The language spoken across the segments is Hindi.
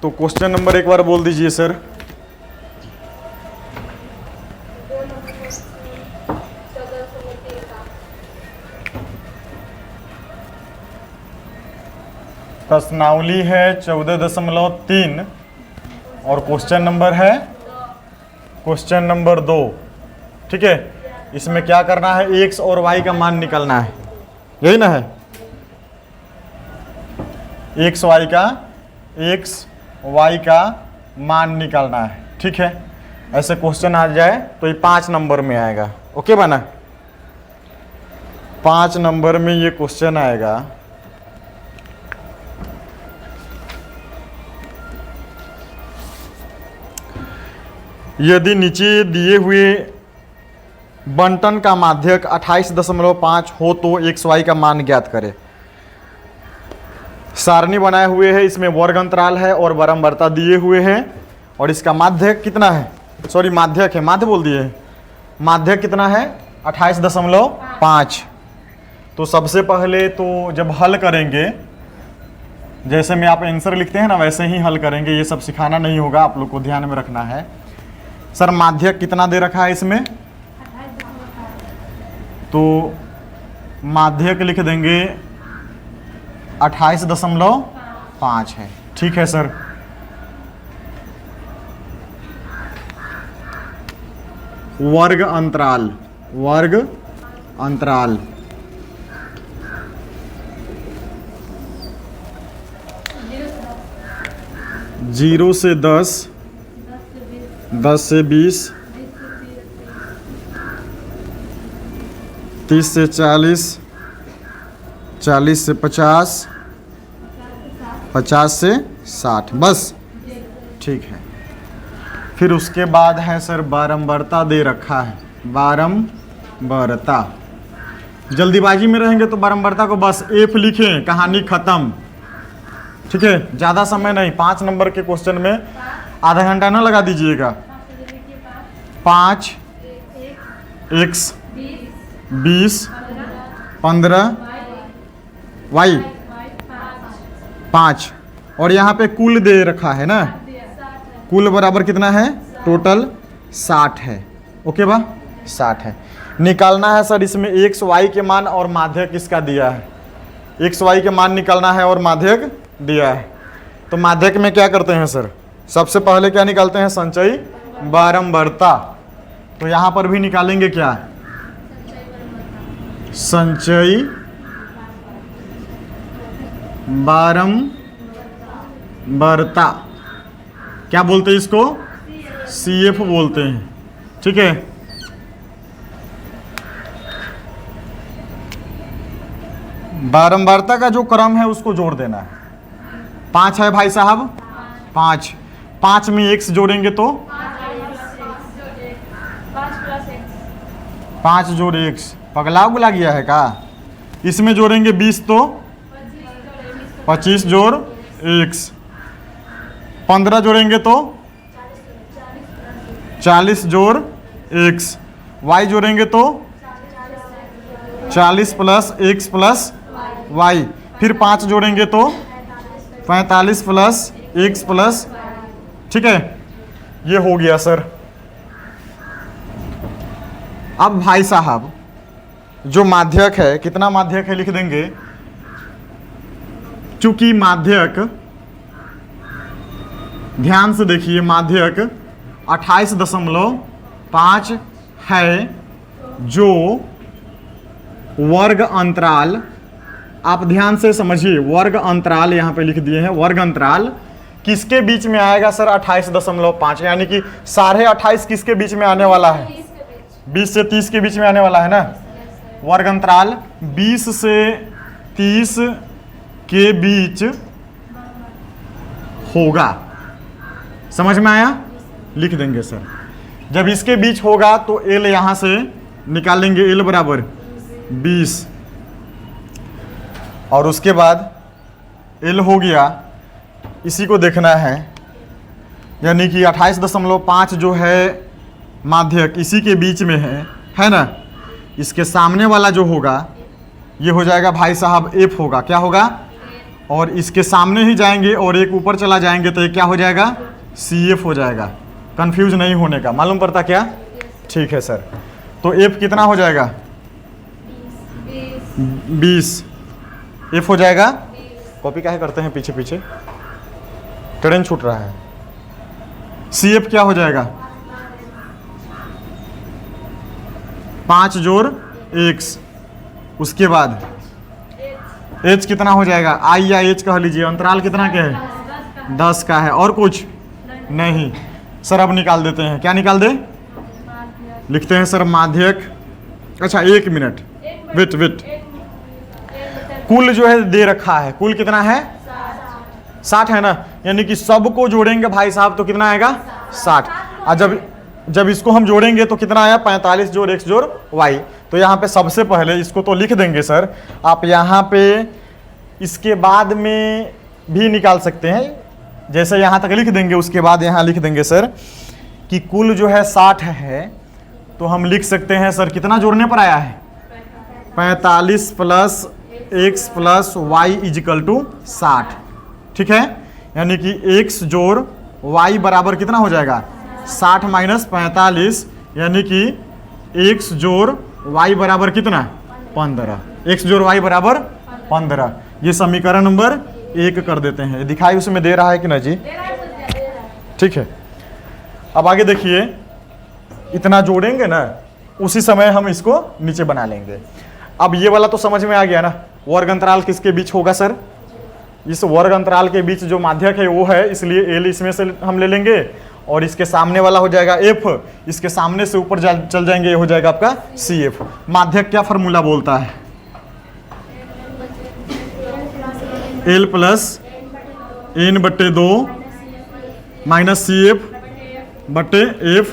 तो क्वेश्चन नंबर एक बार बोल दीजिए सर। प्रश्नावली है 14.3 और क्वेश्चन नंबर है क्वेश्चन नंबर 2। ठीक है, इसमें क्या करना है, एक्स और वाई का मान निकालना है, यही ना है। एक्स वाई का मान निकालना है। ठीक है, ऐसे क्वेश्चन आ जाए तो ये 5 नंबर में आएगा। ओके बना, 5 नंबर में ये क्वेश्चन आएगा। यदि नीचे दिए हुए बंटन का माध्यक 28.5 हो तो एक्स वाई का मान ज्ञात करें। सारणी बनाए हुए है, इसमें वर्ग अंतराल है और बारंबारता दिए हुए हैं और इसका माध्यक कितना है, सॉरी माध्यक है, माध्य बोल दिए, माध्यक कितना है 28.5। तो सबसे पहले तो जब हल करेंगे, जैसे में आप आंसर लिखते हैं ना वैसे ही हल करेंगे, ये सब सिखाना नहीं होगा, आप लोग को ध्यान में रखना है। सर माध्यक कितना दे रखा है इसमें, तो माध्यक लिख देंगे 28.5 है। ठीक है सर, वर्ग अंतराल 0 से 10, 10 से 20, 30 से 40, 40 से 50, 50 से 60, बस। ठीक है, फिर उसके बाद है सर बारंबारता दे रखा है, बारंबारता। जल्दीबाजी में रहेंगे तो बारंबारता को बस एफ लिखें, कहानी खत्म। ठीक है, ज़्यादा समय नहीं, 5 नंबर के क्वेश्चन में आधा घंटा ना लगा दीजिएगा। 5 x 20 15 y 5 और यहाँ पे कुल दे रखा है ना, कुल बराबर कितना है, टोटल 60 है। ओके बा, 60 है। निकालना है सर इसमें एक्स वाई के मान और माध्यक इसका दिया है, एक्स वाई के मान निकालना है और माध्यक दिया है। तो माध्यक में क्या करते हैं सर, सबसे पहले क्या निकालते हैं, संचयी बारंबारता। तो यहाँ पर भी निकालेंगे क्या, संचयी बारंबारता। क्या बोलते हैं इसको, CF बोलते हैं। ठीक है, बारंबारता का जो क्रम है उसको जोड़ देना है। 5 है भाई साहब, 5 में x जोड़ेंगे तो 5 जोड़ x, पगला उगला गया है का। इसमें जोड़ेंगे 20 तो 25 जोड़ x, 15 जोड़ेंगे तो 40 जोड़ x, y जोड़ेंगे तो 40 प्लस x प्लस y, फिर 5 जोड़ेंगे तो 45 प्लस x प्लस। ठीक है, ये हो गया सर। अब भाई साहब जो माध्यक है, कितना माध्यक है लिख देंगे, चूंकि माध्यक, ध्यान से देखिए, माध्यक 28.5 है, जो वर्ग अंतराल, आप ध्यान से समझिए, वर्ग अंतराल यहाँ पे लिख दिए हैं, वर्ग अंतराल किसके बीच में आएगा सर, 28.5, यानी कि 28.5 किसके बीच में आने वाला है, 20 से 30 के बीच में आने वाला है ना। वर्ग अंतराल 20 से 30 के बीच होगा, समझ में आया, लिख देंगे सर। जब इसके बीच होगा तो L यहां से निकालेंगे, L बराबर 20, और उसके बाद L हो गया, इसी को देखना है, यानी कि 28.5 जो है माध्यक इसी के बीच में है ना। इसके सामने वाला जो होगा ये हो जाएगा भाई साहब F होगा, क्या होगा और इसके सामने ही जाएंगे और एक ऊपर चला जाएंगे तो ये क्या हो जाएगा, CF हो जाएगा। कंफ्यूज नहीं होने का, मालूम पड़ता क्या? ठीक है सर। तो F कितना हो जाएगा? 20। F हो जाएगा, कॉपी काहे करते हैं पीछे पीछे, ट्रेन छूट रहा है। CF क्या हो जाएगा? 5 जोड़ X। उसके बाद H कितना हो जाएगा? I या H कह लीजिए। अंतराल कितना के है? 10 का है। और कुछ नहीं सर। अब निकाल देते हैं। क्या निकाल दे? लिखते हैं सर माध्यक। अच्छा 1 मिनट, वेट। कुल जो है दे रखा है, कुल कितना है? 60 है ना, यानी कि सबको जोड़ेंगे भाई साहब तो कितना आएगा? 60। और जब इसको हम जोड़ेंगे तो कितना आया? 45 जोड़ x जोड़ y। तो यहाँ पे सबसे पहले इसको तो लिख देंगे सर। आप यहाँ पे इसके बाद में भी निकाल सकते हैं, जैसे यहाँ तक लिख देंगे उसके बाद यहाँ लिख देंगे सर कि कुल जो है 60 है। तो हम लिख सकते हैं सर कितना जोड़ने पर आया है? 45 plus x plus y equal to 60। ठीक है, यानी कि x जोड़ y बराबर कितना हो जाएगा? 60 माइनस 45, यानी कि x जोड़ y बराबर कितना? 15। x जोड़ y बराबर 15। ये समीकरण नंबर 1 कर देते हैं। दिखाई उसमें दे रहा है कि ना जी? ठीक है। अब आगे देखिए, इतना जोड़ेंगे ना, उसी समय हम इसको नीचे बना लेंगे। अब ये वाला तो समझ में आ गया ना, वर्ग अंतराल किसके बीच होगा सर? इस वर्ग अंतराल के बीच जो माध्यक है वो है, इसलिए L इसमें से हम ले लेंगे और इसके सामने वाला हो जाएगा F। इसके सामने से ऊपर चल जाएंगे, ये हो जाएगा आपका CF। माध्यक क्या फॉर्मूला बोलता है? L प्लस n बट्टे 2 माइनस CF बट्टे F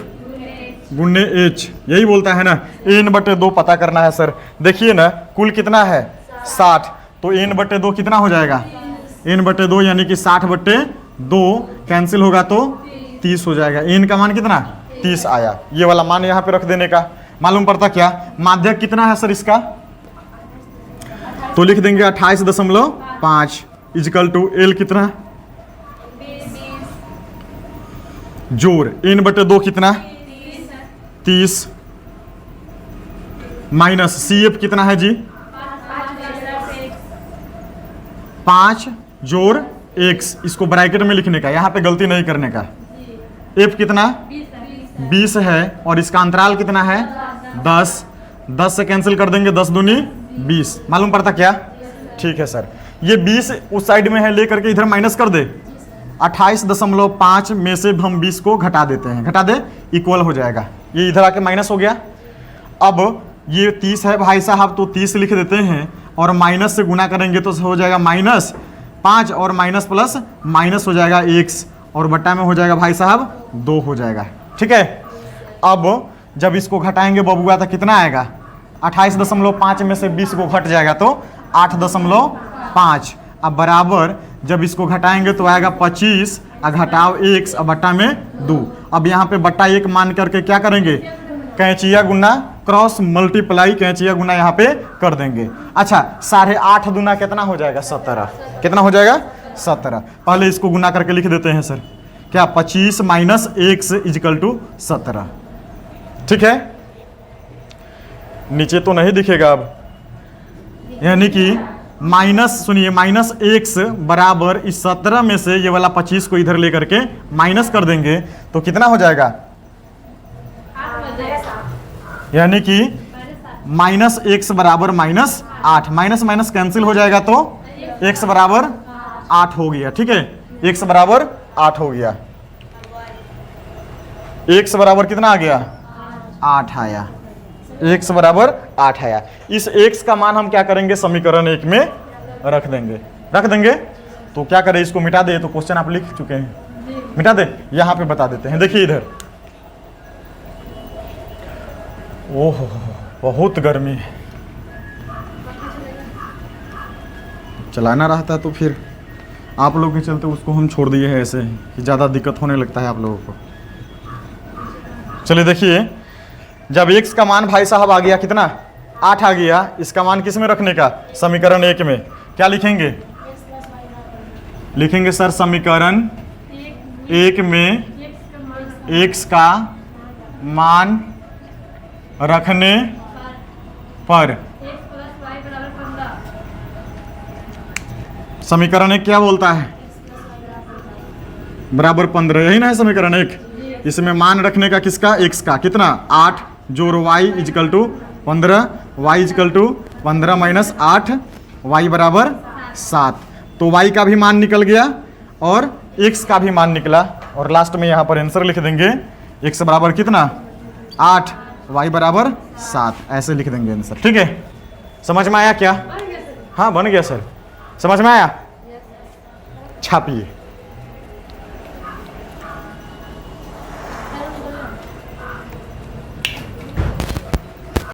गुणे H, यही बोलता है ना। n बट्टे 2 पता करना है सर। देखिए ना, कुल कितना है? 60। तो n बट्टे 2 कितना हो जाएगा? n बट्टे 2 यानी कि 60 बट्टे 2 कैंसिल होगा तो 30 हो जाएगा। n का मान कितना? 30 आया। ये वाला मान यहाँ पे रख देने का। मालूम पड़ता क्या? माध्यक कितना है सर इसका? तो लिख देंगे 28.5 इजिकल टू L कितना? जोड़ n बटे 2 कितना? 30 माइनस CF कितना है जी? 5 जोड़ x। इसको ब्रैकेट में लिखने का, यहाँ पे गलती नहीं करने का। F कितना? 20 है और इसका अंतराल कितना है? 10। 10 से कैंसिल कर देंगे, 10 दूनी 20। मालूम पड़ता क्या? ठीक है सर। ये 20 उस साइड में है, लेकर के इधर माइनस कर दे। 28.5 में से हम 20 को घटा देते हैं, घटा दे, इक्वल हो जाएगा। ये इधर आके माइनस हो गया। अब ये 30 है भाई साहब, तो 30 लिख देते हैं और माइनस से गुना करेंगे तो हो जाएगा -5 और माइनस प्लस माइनस हो जाएगा x और बट्टा में हो जाएगा भाई साहब 2 हो जाएगा। ठीक है। अब जब इसको घटाएंगे बबुआ तो कितना आएगा? 28.5 में से 20 को घट जाएगा तो 8.5। अब बराबर जब इसको घटाएंगे तो आएगा 25 और घटाओ x और बट्टा में 2। अब यहाँ पे बट्टा 1 मान करके क्या करेंगे? कैंचिया गुना क्रॉस मल्टीप्लाई कैंचिया गुना यहाँ पे कर देंगे। अच्छा 8.5 दूना कितना हो जाएगा? 17। कितना हो जाएगा? 17। पहले इसको गुना करके लिख देते हैं सर। क्या? 25 माइनस x इजिकल टू 17। ठीक है। नीचे तो नहीं दिखेगा अब, यानी कि माइनस, सुनिए, -x बराबर इस 17 में से ये वाला 25 को इधर लेकर के माइनस कर देंगे तो कितना हो जाएगा? यानी कि -x बराबर -8। माइनस माइनस कैंसिल हो जाएगा तो x बराबर 8 हो गया। ठीक है, x बराबर 8 हो गया। x बराबर कितना आ गया? 8 आया। x बराबर 8 आया। इस x का मान हम क्या करेंगे? समीकरण 1 में रख देंगे। रख देंगे तो क्या करें? इसको मिटा दे। तो क्वेश्चन आप लिख चुके हैं, मिटा दे। यहाँ पे बता देते हैं। देखिए इधर, ओह बहुत गर्मी है। चलाना रहता तो फिर आप लोगों के चलते उसको हम छोड़ दिए हैं ऐसे कि ज़्यादा दिक्कत होने लगता है आप लोगों को। चलिए देखिए, जब x का मान भाई साहब आ गया कितना? 8 आ गया। इसका मान किस में रखने का? समीकरण 1 में। क्या लिखेंगे? लिखेंगे सर समीकरण एक में x का मान रखने पर समीकरण एक क्या बोलता है? बराबर 15, यही ना है समीकरण एक। इसमें मान रखने का किसका? x का। कितना? 8 जोड़ y equal to 15, y equal to 15 minus 8, y बराबर 7। तो y का भी मान निकल गया और x का भी मान निकला। और लास्ट में यहाँ पर आंसर लिख देंगे x बराबर कितना? 8, y बराबर 7। ऐसे लिख देंगे आंसर। ठीक है, समझ में आया क्या? हाँ बन गया सर, समझ में आया? छापिए।